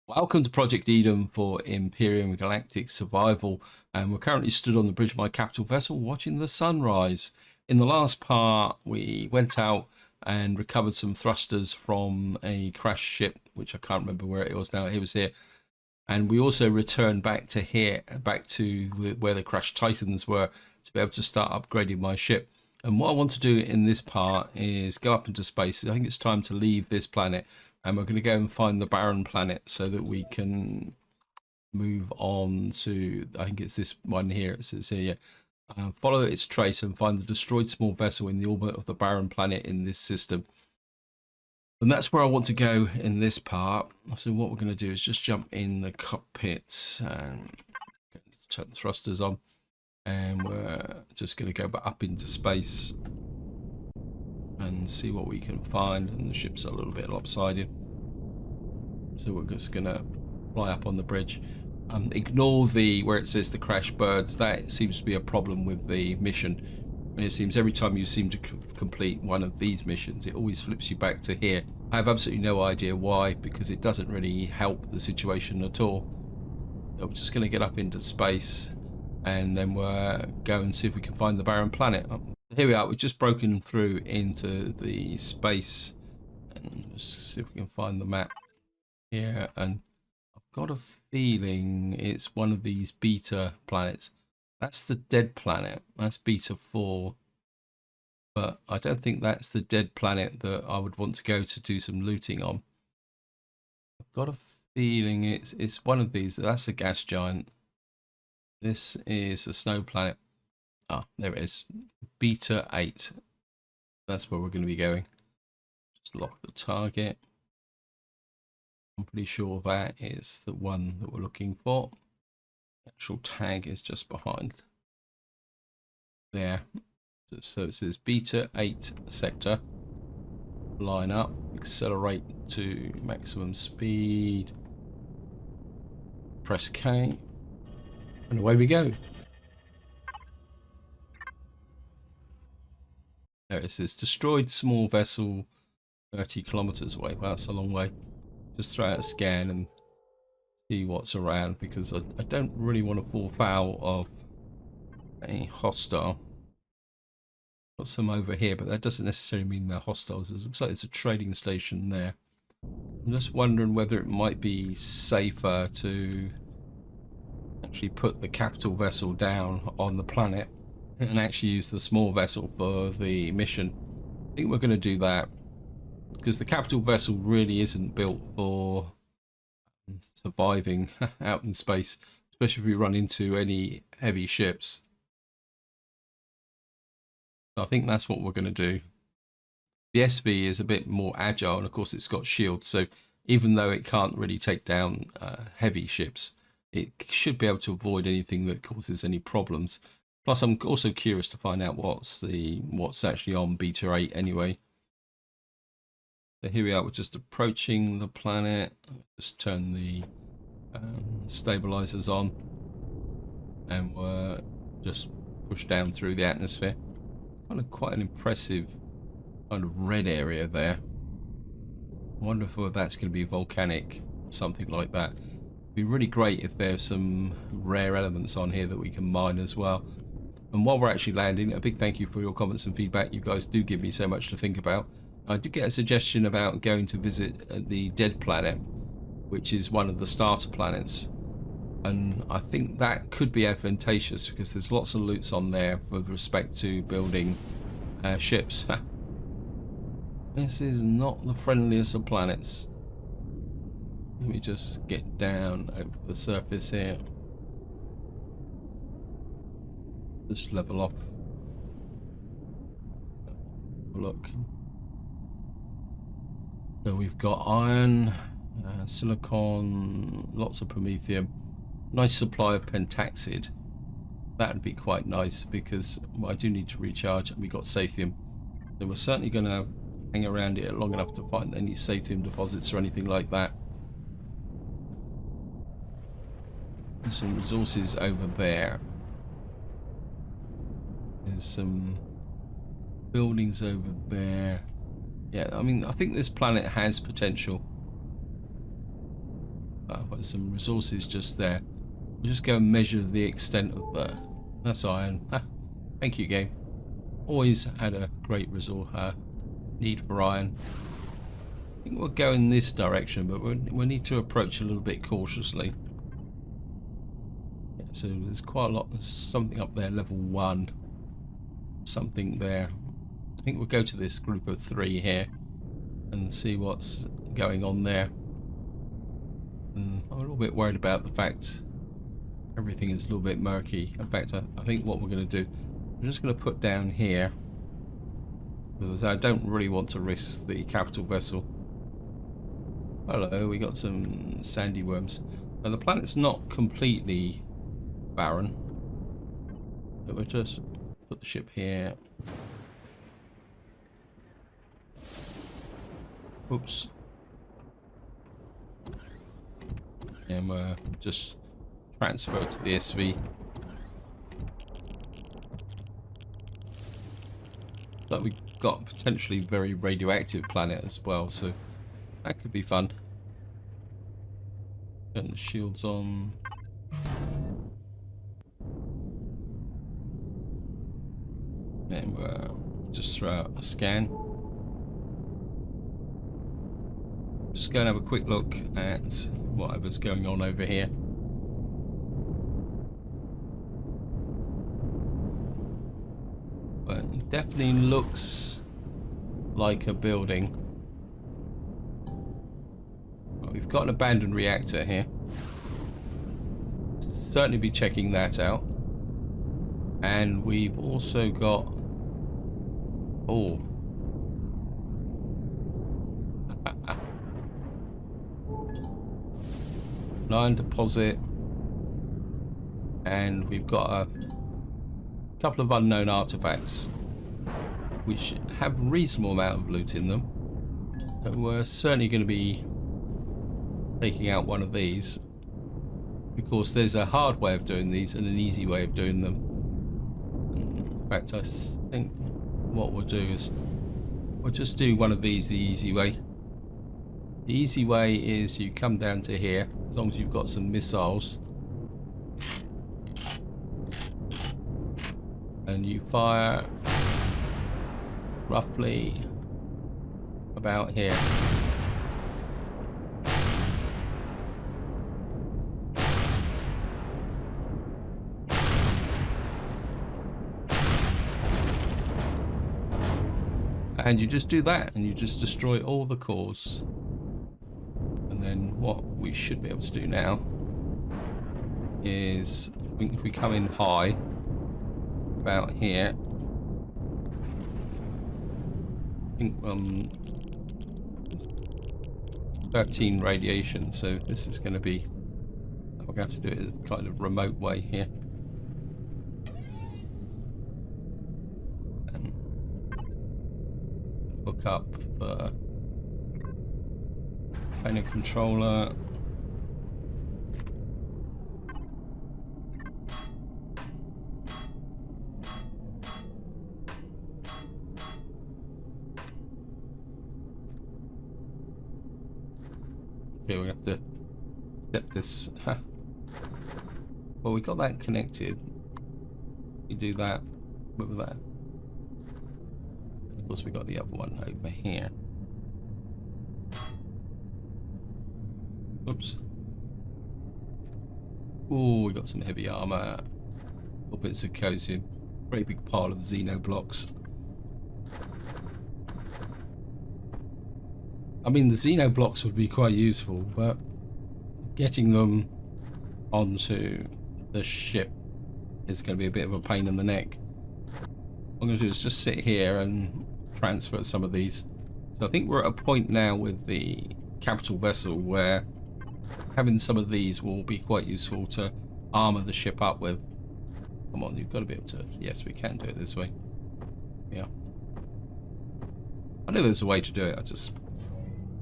Welcome to Project Eden for Empyrion Galactic Survival, and we're currently stood on the bridge of my capital vessel watching the sunrise. In the last part, we went out and recovered some thrusters from a crashed ship, which I can't remember where it was now. It was here, and we also returned back to here, back to where the crashed Titans were, to be able to start upgrading my ship. And what I want to do in this part is go up into space. I think it's time to leave this planet, and we're going to go and find the barren planet so that we can move on to, I think it's this one here, it says here, yeah. Follow its trace and find the destroyed small vessel in the orbit of the barren planet in this system. And that's where I want to go in this part. So what we're going to do is just jump in the cockpit and turn the thrusters on, and we're just going to go up into space and see what we can find. And the ship's a little bit lopsided, so we're just going to fly up on the bridge. Ignore the where it says the crash birds. That seems to be a problem with the mission. It seems every time you seem to complete one of these missions, it always flips you back to here. I have absolutely no idea why, because it doesn't really help the situation at all. So we're just going to get up into space, and then we're going to see if we can find the barren planet. Here we are. We've just broken through into the space, and just see if we can find the map here. And I've got a feeling it's one of these beta planets. That's the dead planet. That's beta 4. But I don't think that's the dead planet that I would want to go to do some looting on. I've got a feeling it's one of these. That's a gas giant. This is a snow planet. Ah, there it is. Beta 8. That's where we're going to be going. Just lock the target. I'm pretty sure that is the one that we're looking for. The actual tag is just behind there. So it says Beta 8 sector. Line up, accelerate to maximum speed. Press K. And away we go. There it says destroyed small vessel 30 kilometers away. Well, that's a long way. Just throw out a scan and see what's around, because I don't really want to fall foul of a hostile. Got some over here, but that doesn't necessarily mean they're hostiles. It looks like it's a trading station there. I'm just wondering whether it might be safer to actually put the capital vessel down on the planet and actually use the small vessel for the mission. I think we're going to do that, because the capital vessel really isn't built for surviving out in space, especially if we run into any heavy ships. So I think that's what we're going to do. The SV is a bit more agile, and of course it's got shields, so even though it can't really take down heavy ships, it should be able to avoid anything that causes any problems. Plus, I'm also curious to find out what's actually on Beta 8 anyway. So here we are. We're just approaching the planet. Just turn the stabilizers on, and we're just pushed down through the atmosphere. Kind of quite an impressive kind of red area there. I wonder if that's going to be volcanic or something like that. It'd be really great if there's some rare elements on here that we can mine as well. And while we're actually landing, a big thank you for your comments and feedback. You guys do give me so much to think about. I did get a suggestion about going to visit the dead planet, which is one of the starter planets. And I think that could be advantageous, because there's lots of loots on there with respect to building ships. This is not the friendliest of planets. Let me just get down over the surface here. Just level off. Look. So we've got iron, silicon, lots of promethium. Nice supply of pentaxid. That would be quite nice, because I do need to recharge, and we got sathium. So we're certainly going to hang around here long enough to find any sathium deposits or anything like that. There's some resources over there. There's some buildings over there. Yeah, I mean, I think this planet has potential. There's some resources just there. We'll just go and measure the extent of that. That's iron. Thank you, game. Always had a great resource need for iron. I think we'll go in this direction, but we'll need to approach a little bit cautiously. Yeah, so there's quite a lot. There's something up there, level 1. Something there. I think we'll go to this group of 3 here and see what's going on there. And I'm a little bit worried about the fact everything is a little bit murky. In fact, I think what we're going to do, I'm just going to put down here, because I don't really want to risk the capital vessel. Hello, we got some sandy worms. Now the planet's not completely barren, but we'll just put the ship here. Oops. And we'll just transfer to the SV. But we've got potentially very radioactive planet as well, so that could be fun. Turn the shields on. And we'll just throw out a scan. Just go and have a quick look at whatever's going on over here. But it definitely looks like a building. Well, we've got an abandoned reactor here. Certainly be checking that out. And we've also got... Oh. Iron deposit. And we've got a couple of unknown artifacts, which have a reasonable amount of loot in them. And we're certainly going to be taking out one of these, because there's a hard way of doing these and an easy way of doing them. In fact, I think what we'll do is we'll just do one of these the easy way. The easy way is you come down to here, as long as you've got some missiles, and you fire roughly about here. And you just do that, and you just destroy all the cores. And then what we should be able to do now is, if we come in high, about here, I think 13 radiation, so this is going to be, we're going to have to do it as kind of remote way here. And hook up the kind of controller. Okay, we have to step this. Well, we got that connected. You do that. What was that? Of course, we got the other one over here. Oops. Oh, we got some heavy armor. Little bits of cosium. Great big pile of xeno blocks. I mean, the xeno blocks would be quite useful, but getting them onto the ship is going to be a bit of a pain in the neck. What I'm going to do is just sit here and transfer some of these. So I think we're at a point now with the capital vessel where having some of these will be quite useful to armor the ship up with. Come on, you've got to be able to... Yes, we can do it this way. Yeah. I know there's a way to do it, I just...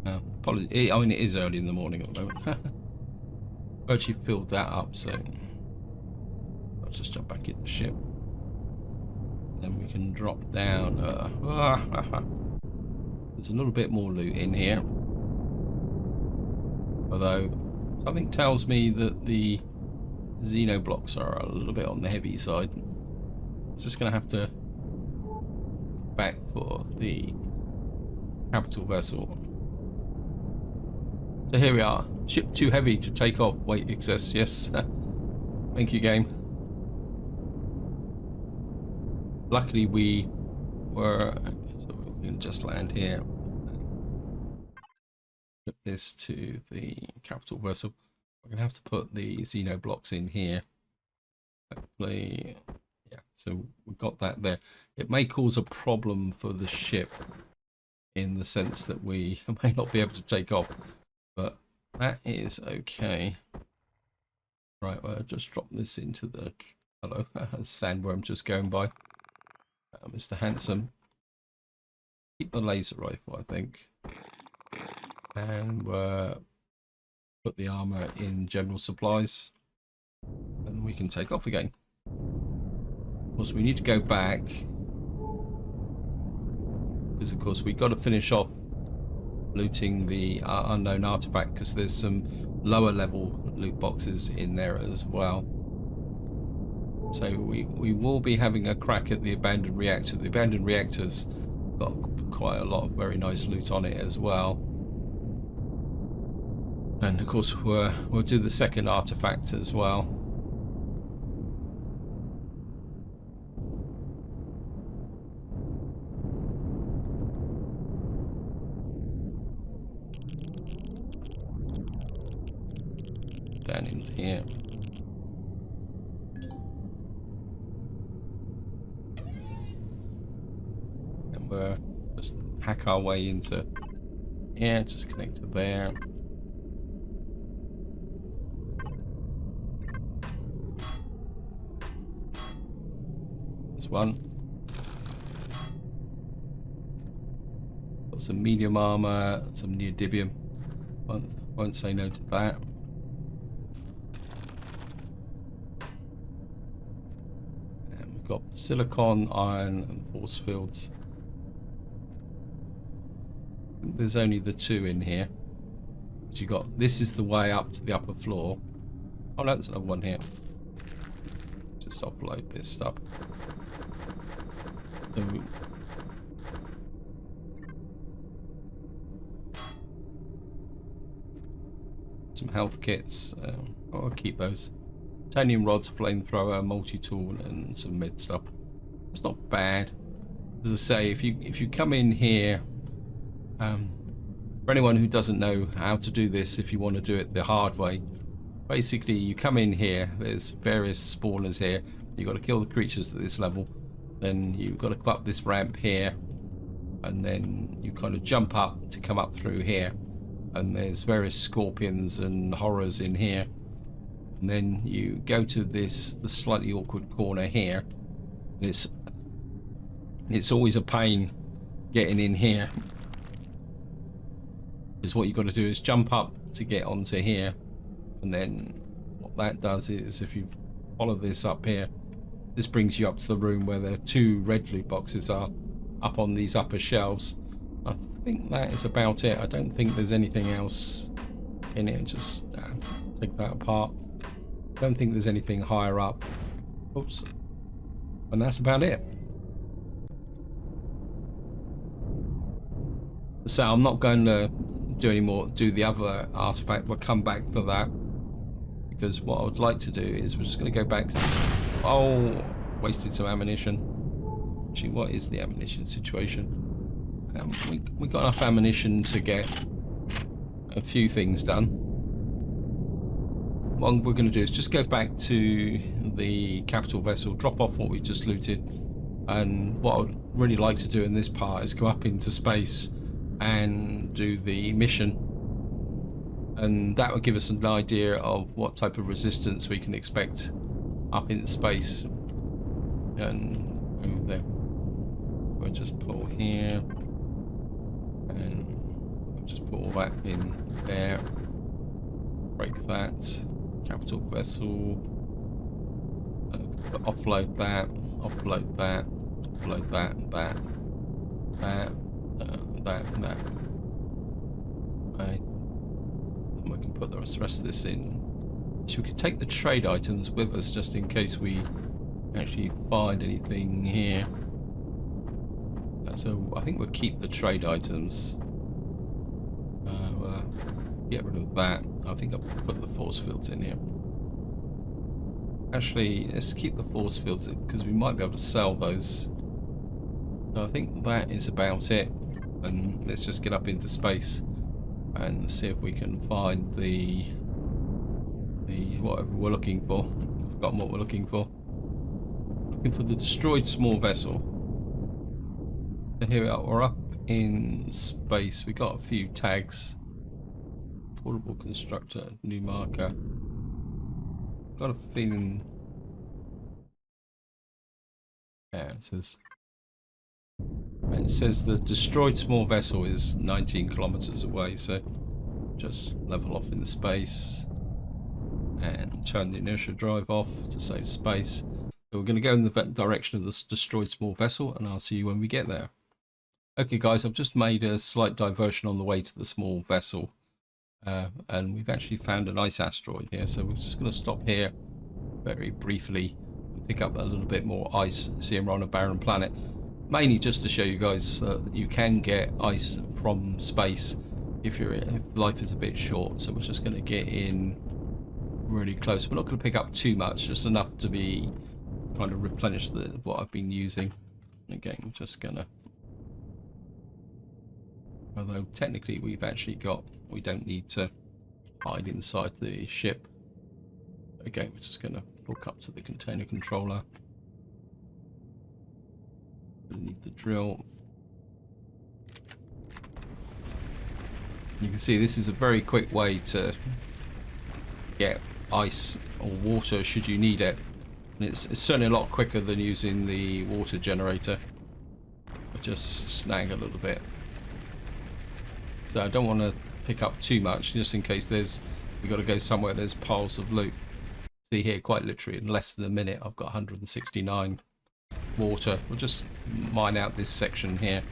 apologies. I mean, it is early in the morning at the moment. I've actually filled that up, so... I'll just jump back in the ship. Then we can drop down. There's a little bit more loot in here. Although, Something tells me that the Xeno blocks are a little bit on the heavy side. Just gonna have to back for the capital vessel. So here we are. Ship too heavy to take off. Weight excess. Yes. Thank you, game. Luckily we were, so we can just land here. Flip this to the capital vessel. We're gonna have to put the Xeno blocks in here. Hopefully, yeah. So we've got that there. It may cause a problem for the ship in the sense that we may not be able to take off, but that is okay. Right, well, I'll just drop this into the, hello, sandworm just going by. Mr. Handsome. Keep the laser rifle, I think. And put the armor in general supplies. And we can take off again. Of course, we need to go back. Because, of course, we've got to finish off looting the unknown artifact, because there's some lower level loot boxes in there as well. So we will be having a crack at the abandoned reactor. The abandoned reactor's got quite a lot of very nice loot on it as well. And of course we'll do the second artifact as well. Down in here. And we'll just hack our way into here, just connect to there. This one. Got some medium armor, some neodymium. Won't say no to that. Got silicon, iron, and force fields. There's only the two in here. So you got, this is the way up to the upper floor. Oh no, there's another one here. Just offload this stuff. So some health kits. I'll keep those. Titanium rods, flamethrower, multi-tool, and some med stuff. It's not bad. As I say, if you come in here, for anyone who doesn't know how to do this, if you want to do it the hard way, basically you come in here. There's various spawners here. You've got to kill the creatures at this level. Then you've got to go up this ramp here, and then you kind of jump up to come up through here. And there's various scorpions and horrors in here. And then you go to the slightly awkward corner here. And it's always a pain getting in here. Because what you've got to do is jump up to get onto here. And then what that does is, if you follow this up here, this brings you up to the room where the two red loot boxes are, up on these upper shelves. I think that is about it. I don't think there's anything else in it. Just take that apart. Don't think there's anything higher up. Oops. And that's about it. So I'm not going to do the other artifact. We'll come back for that, because what I would like to do is we're just going to go back to wasted some ammunition. Actually, what is the ammunition situation? We got enough ammunition to get a few things done. What we're going to do is just go back to the capital vessel, drop off what we just looted, and what I would really like to do in this part is go up into space and do the mission, and that will give us an idea of what type of resistance we can expect up in space. And over there, we'll just pull here, and we'll just put all that in there. Break that. Capital vessel. Offload that. Offload that. Offload that. That. That. That. Right. And we can put the rest of this in. So we could take the trade items with us just in case we actually find anything here. So I think we'll keep the trade items. Get rid of that. I think I'll put the force fields in here. Actually, let's keep the force fields in because we might be able to sell those. So I think that is about it. And let's just get up into space and see if we can find the whatever we're looking for. I've forgotten what we're looking for. Looking for the destroyed small vessel. So here we are. We're up in space. We got a few tags. Portable constructor, new marker. Got a feeling. Yeah, it says the destroyed small vessel is 19 kilometers away, so just level off into space and turn the inertia drive off to save space. So we're going to go in the direction of this destroyed small vessel, and I'll see you when we get there. Okay guys, I've just made a slight diversion on the way to the small vessel. And we've actually found an ice asteroid here, so we're just going to stop here very briefly and pick up a little bit more ice, seeing we're on a barren planet, mainly just to show you guys that you can get ice from space if life is a bit short. So we're just going to get in really close. We're not going to pick up too much, just enough to be kind of replenish what I've been using. Again, I'm just going to, although technically we don't need to hide inside the ship. Again, we're just going to hook up to the container controller. We need the drill. You can see this is a very quick way to get ice or water should you need it. And it's certainly a lot quicker than using the water generator. I just snag a little bit. So I don't want to pick up too much, just in case we've got to go somewhere there's piles of loot. See here, quite literally in less than a minute I've got 169 water. We'll just mine out this section here.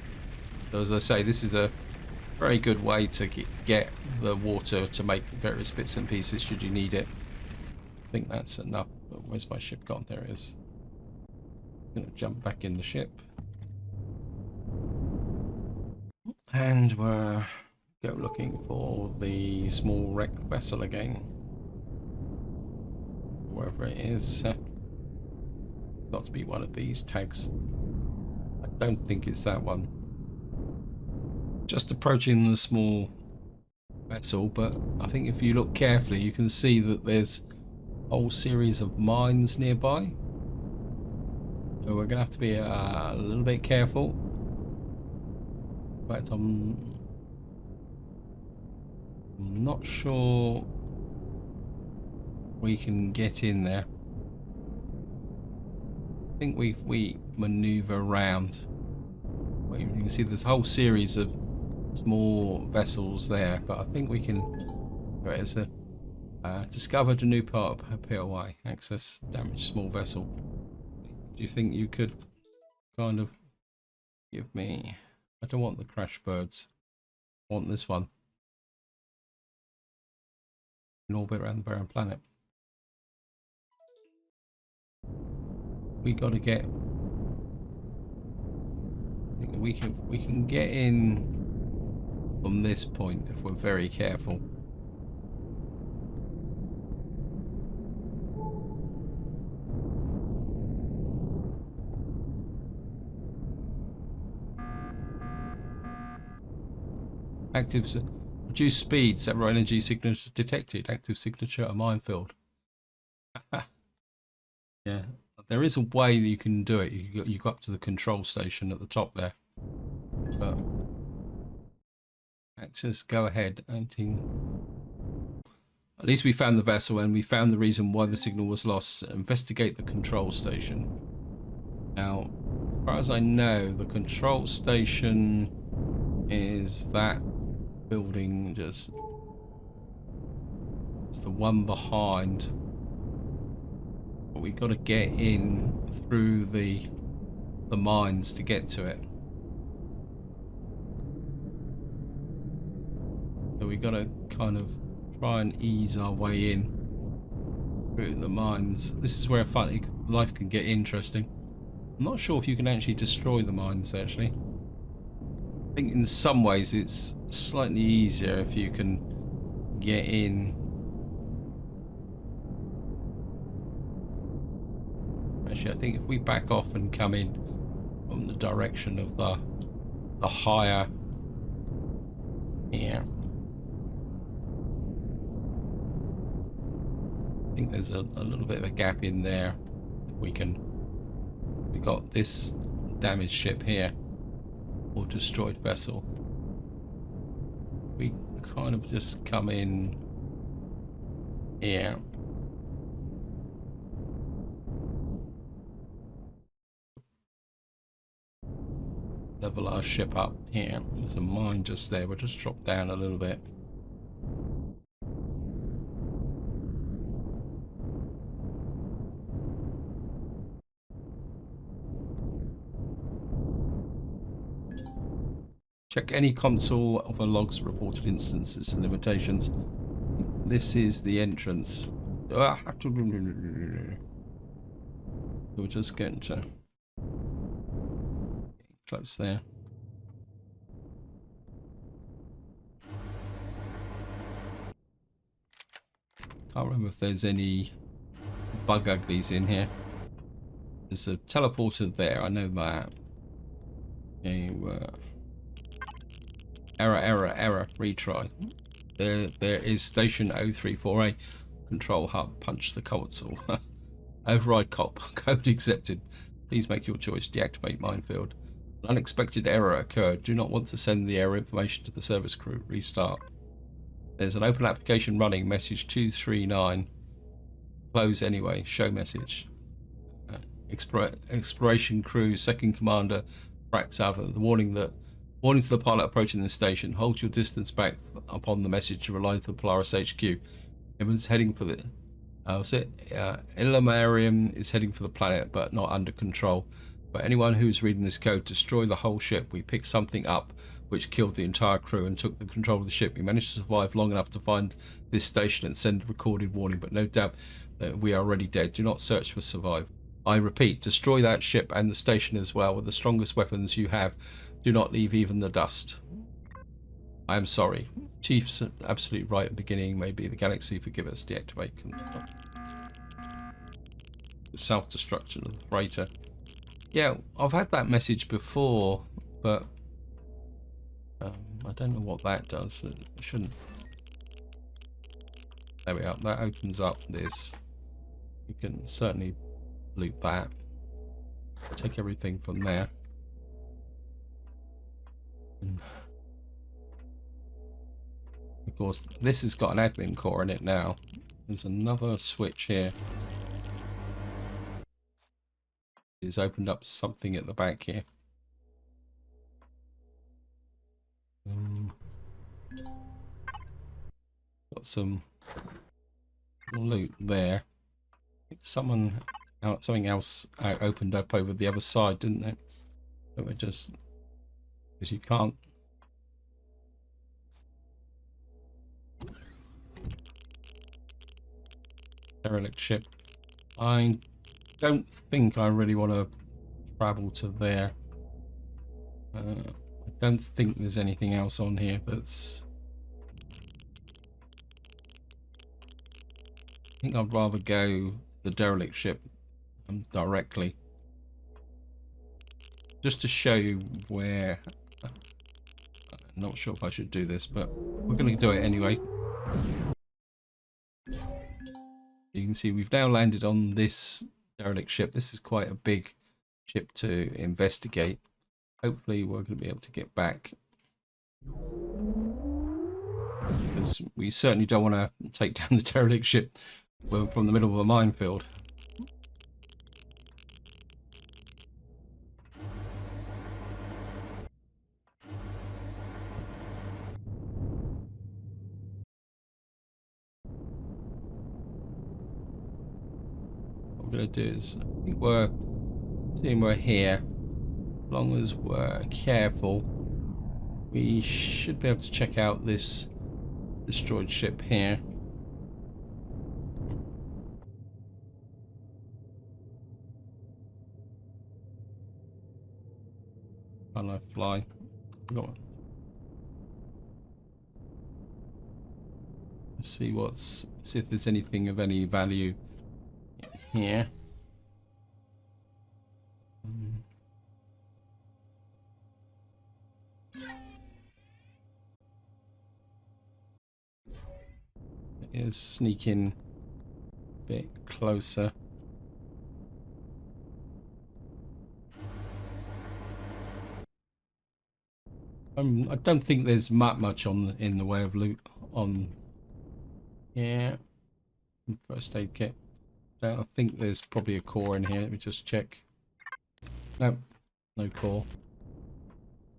So as I say, this is a very good way to get the water to make various bits and pieces should you need it. I think that's enough. But where's my ship gone? There it is. I'm gonna jump back in the ship. And we're go looking for the small wrecked vessel again, wherever it is. Got to be one of these tags. I don't think it's that one. Just approaching the small vessel, but I think if you look carefully you can see that there's a whole series of mines nearby, so we're gonna have to be a little bit careful. In fact, I'm not sure we can get in there. I think we maneuver around. You can see there's a whole series of small vessels there, but I think we can. Right, it's a discovered a new part of POI. Access damaged small vessel. Do you think you could kind of give me? I don't want the crash birds. I want this one. In orbit around the barren planet. We got to get. I think we can get in from this point if we're very careful. Active reduce speed. Several energy signatures detected. Active signature a minefield. Yeah, there is a way that you can do it. You go up to the control station at the top there. But just go ahead. At least we found the vessel and we found the reason why the signal was lost. Investigate the control station. Now, as far as I know, the control station is that building, just it's the one behind. But we got to get in through the mines to get to it. So we got to kind of try and ease our way in through the mines. This is where life can get interesting. I'm not sure if you can actually destroy the mines, actually. I think in some ways it's slightly easier if you can get in. Actually, I think if we back off and come in from the direction of the higher here, I think there's a little bit of a gap in there. We got this damaged ship here, or destroyed vessel. We kind of just come in here. Level our ship up here. There's a mine just there. We'll just drop down a little bit. Check any console of the logs reported instances and limitations. This is the entrance. We're just getting to close there. Can't remember if there's any bug uglies in here. There's a teleporter there, I know that. Okay, error, retry. There is station 034A. Control hub, punch the console. Override code accepted. Please make your choice. Deactivate minefield. An unexpected error occurred. Do not want to send the error information to the service crew. Restart. There's an open application running. Message 239. Close anyway. Show message. Exploration crew, second commander, Prax Alpha. The warning to the pilot approaching the station. Hold your distance back upon the message to rely to the Polaris HQ. Everyone's heading for the Illuminarium is heading for the planet, but not under control. But anyone who's reading this code, destroy the whole ship. We picked something up which killed the entire crew and took the control of the ship. We managed to survive long enough to find this station and send a recorded warning, but no doubt that we are already dead. Do not search for survival. I repeat, destroy that ship and the station as well with the strongest weapons you have. Do not leave even the dust. I am sorry. Chief's absolutely right at the beginning. Maybe the galaxy forgive us. Deactivate. The self-destruction of the freighter. Yeah, I've had that message before, but I don't know what that does. It shouldn't. There we are. That opens up this. You can certainly loot that. Take everything from there. And of course, this has got an admin core in it now. There's another switch here. It's opened up something at the back here. Got some loot there. I think something else opened up over the other side, didn't it? So it just, because you can't. Derelict ship. I don't think I really want to travel to there. I don't think there's anything else on here that's... I think I'd rather go the derelict ship directly. Just to show you where... I'm not sure if I should do this, but we're going to do it anyway. You can see we've now landed on this derelict ship. This is quite a big ship to investigate. Hopefully we're going to be able to get back, because we certainly don't want to take down the derelict ship from the middle of a minefield. What we're going to do is, I think we're here. As long as we're careful, we should be able to check out this destroyed ship here. trying to fly. Got one. Let's see if there's anything of any value here. Let's sneak in a bit closer. I don't think there's much in the way of loot on. Yeah, first aid kit. I think there's probably a core in here. Let me just check. Nope, no core.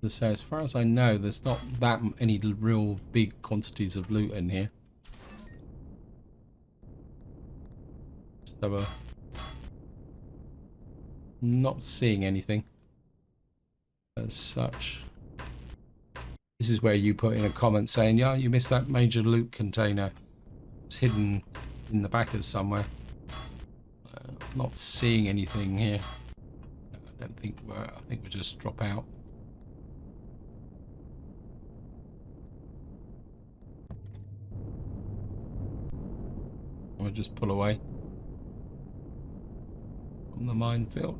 So as far as I know, there's not that any real big quantities of loot in here. So, not seeing anything as such. This is where you put in a comment saying, yeah, you missed that major loot container. It's hidden in the backers somewhere. Not seeing anything here. I think we'll just drop out. We'll just pull away from the minefield.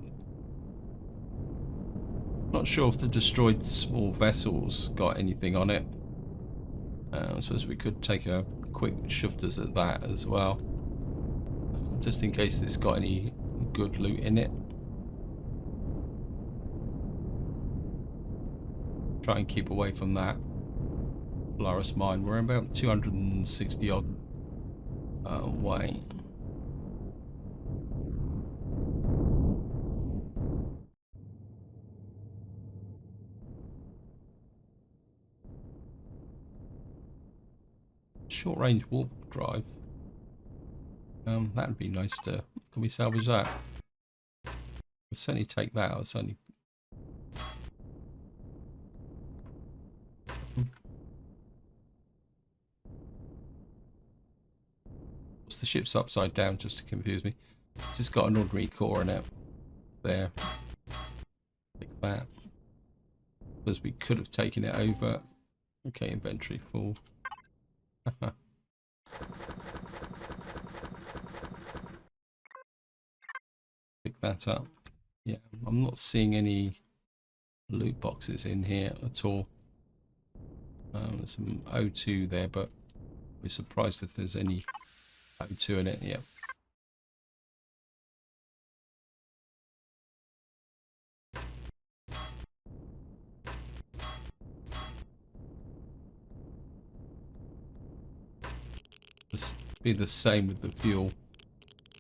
Not sure if the destroyed small vessels got anything on it. I suppose we could take a quick shifters at that as well, just in case it's got any good loot in it. Try and keep away from that Polaris mine. We're about 260 odd away. Short range warp drive. That'd be nice to. Can we salvage that? We'll certainly take that. It's only. What's the ship's upside down? Just to confuse me. It's just got an ordinary core in it. There. Like that. Because we could have taken it over. Okay, inventory full. Pick that up. Yeah, I'm not seeing any loot boxes in here at all. There's some O2 there, but we're surprised if there's any O2 in it. Yeah. This be the same with the fuel.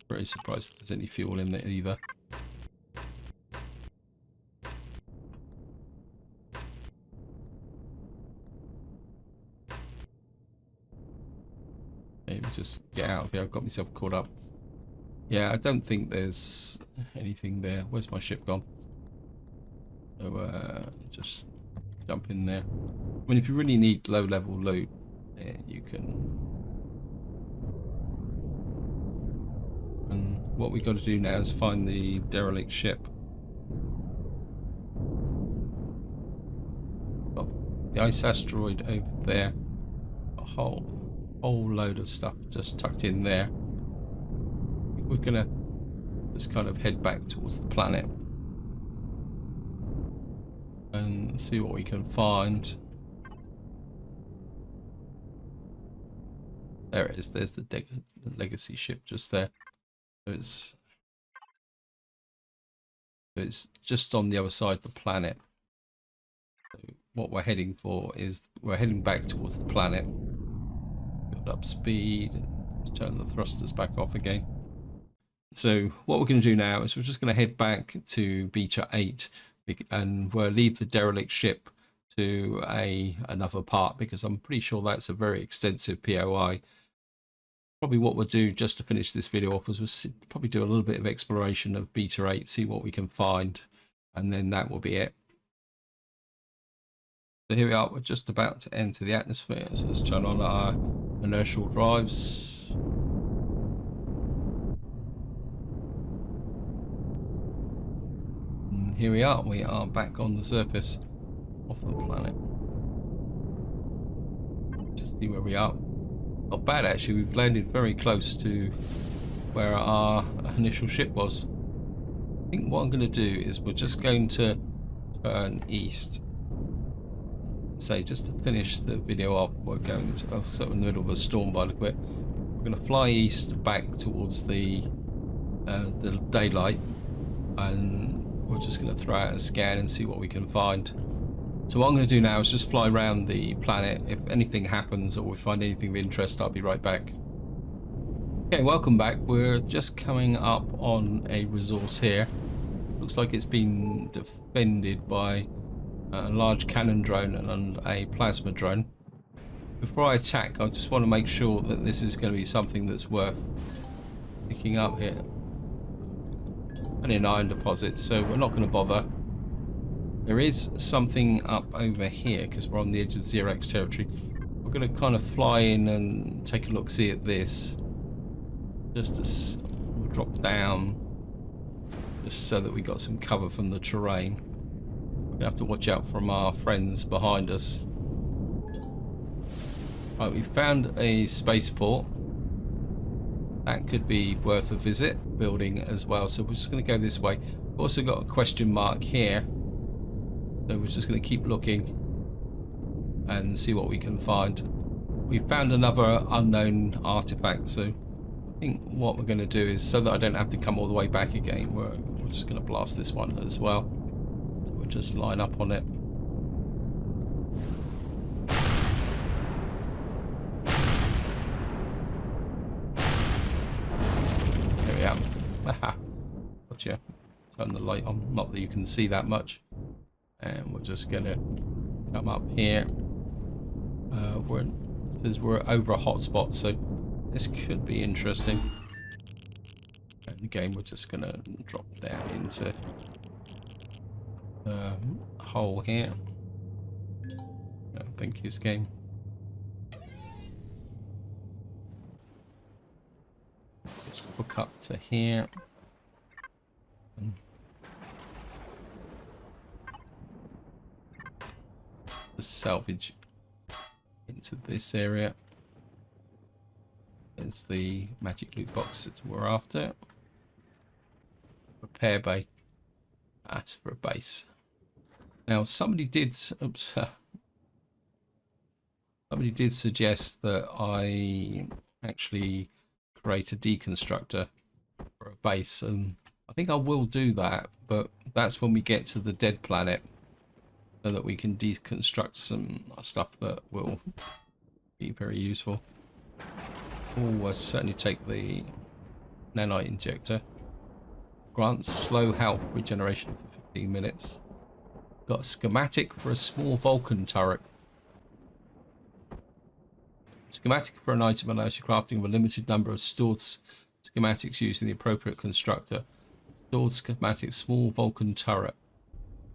Very surprised if there's any fuel in there either. Maybe just get out of here. I've got myself caught up. Yeah, I don't think there's anything there. Where's my ship gone? So just jump in there. I mean, if you really need low-level loot, you can. And what we got to do now is find the derelict ship. Got the ice asteroid over there. A whole load of stuff just tucked in there. We're gonna just kind of head back towards the planet and see what we can find. There it is. There's the legacy ship just there. So it's just on the other side of the planet. So what we're heading for is we're heading back towards the planet. Build up speed. Turn the thrusters back off again. So what we're going to do now is we're just going to head back to Beta 8 and we'll leave the derelict ship to another part, because I'm pretty sure that's a very extensive POI. Probably what we'll do just to finish this video off is we'll probably do a little bit of exploration of Beta 8, see what we can find, and then that will be it. So here we are, we're just about to enter the atmosphere, so let's turn on our inertial drives. And here we are back on the surface. off the planet. Just see where we are. Not bad actually. We've landed very close to where our initial ship was. I think what I'm going to do is we're just going to turn east. Say, just to finish the video off, we're going to, oh, so in the middle of a storm by the way. We're going to fly east back towards the daylight, and we're just going to throw out a scan and see what we can find. So what I'm going to do now is just fly around the planet. If anything happens or we find anything of interest, I'll be right back. Okay, welcome back. We're just coming up on a resource here. Looks like it's been defended by a large cannon drone and a plasma drone. Before I attack, I just want to make sure that this is going to be something that's worth picking up here. Only an iron deposit, so we're not going to bother. There is something up over here because we're on the edge of Xerox territory. We're going to kind of fly in and take a look, see at this. Just as we'll drop down, just so that we got some cover from the terrain. We're going to have to watch out from our friends behind us. Right, we found a spaceport. That could be worth a visit. Building as well, so we're just going to go this way. We've also got a question mark here, so we're just going to keep looking and see what we can find. We found another unknown artifact, so I think what we're going to do is, so that I don't have to come all the way back again, we're just going to blast this one as well. So we'll just line up on it. There we are. Aha. Gotcha. Turn the light on. Not that you can see that much. And we're just going to come up here. It says we're over a hotspot, so this could be interesting. And again, we're just going to drop down into the hole here. Thank you, game. Just hook up to here. The salvage into this area. There's the magic loot box that we're after. Repair bay. That's for a base. Now somebody did suggest that I actually create a deconstructor for a base, and I think I will do that, but that's when we get to the dead planet, so that we can deconstruct some stuff that will be very useful. Oh, I'll certainly take the nanite injector. Grants slow health regeneration for 15 minutes. Got a schematic for a small Vulcan turret. Schematic for an item allows you crafting of a limited number of stored schematics using the appropriate constructor. Stored schematic, small Vulcan turret.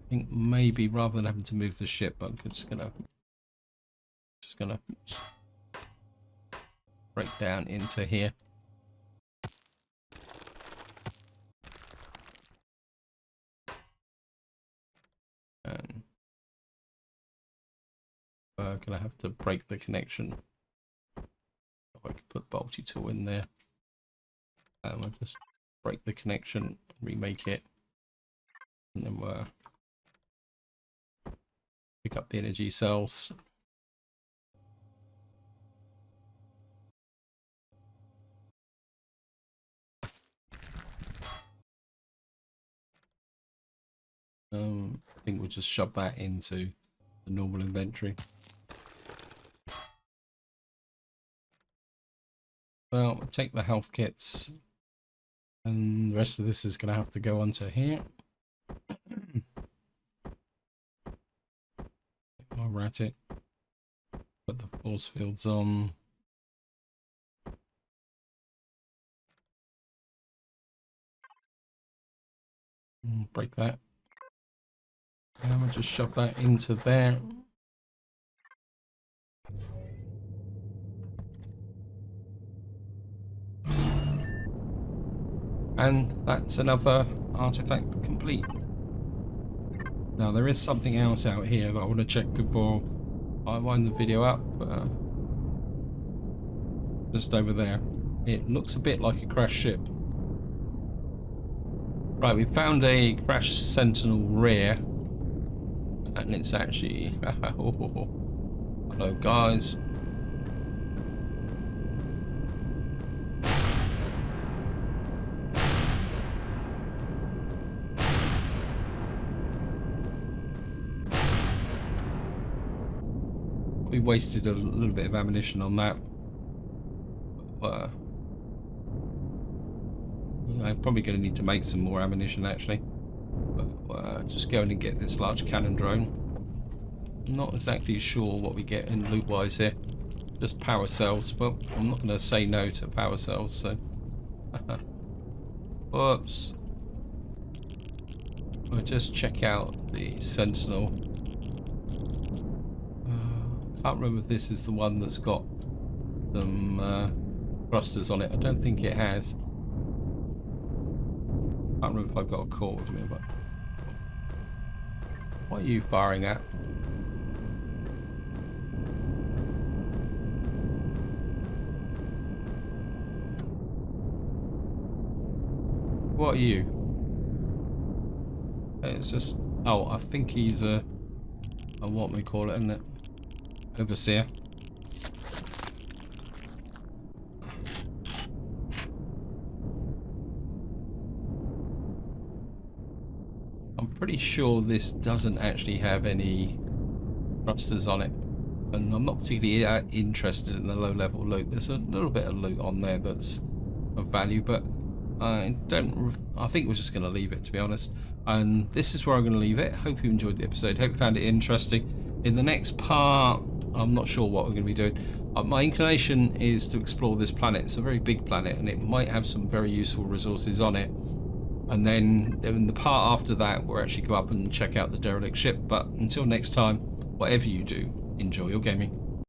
I think maybe rather than having to move the ship, I'm just gonna break down into here. And we're gonna have to break the connection. I could put bolty tool in there. And we'll just break the connection, remake it, and then we'll pick up the energy cells. I think we'll just shove that into the normal inventory. Well, we'll take the health kits, and the rest of this is going to have to go onto here. While we're at it, put the force fields on. Break that. And we'll just shove that into there. And that's another artifact complete. Now there is something else out here that I want to check before I wind the video up. Just over there. It looks a bit like a crashed ship. Right, we found a crashed Sentinel rear. And it's actually... Hello, guys. We wasted a little bit of ammunition on that. I'm probably going to need to make some more ammunition actually. But just going and get this large cannon drone. Not exactly sure what we get in loot wise here. Just power cells. Well, I'm not going to say no to power cells, so. Whoops. I'll just check out the Sentinel. Can't remember if this is the one that's got some thrusters on it. I don't think it has. Can't remember if I've got a cord with me, but what are you firing at? What are you? It's just, oh, I think he's a what we call it, isn't it? Overseer. I'm pretty sure this doesn't actually have any thrusters on it, and I'm not particularly interested in the low-level loot. There's a little bit of loot on there that's of value, but I think we're just going to leave it, to be honest. And this is where I'm going to leave it. Hope you enjoyed the episode. Hope you found it interesting. In the next part, I'm not sure what we're going to be doing. My inclination is to explore this planet. It's a very big planet, and it might have some very useful resources on it. And then in the part after that, we'll actually go up and check out the derelict ship. But until next time, whatever you do, enjoy your gaming.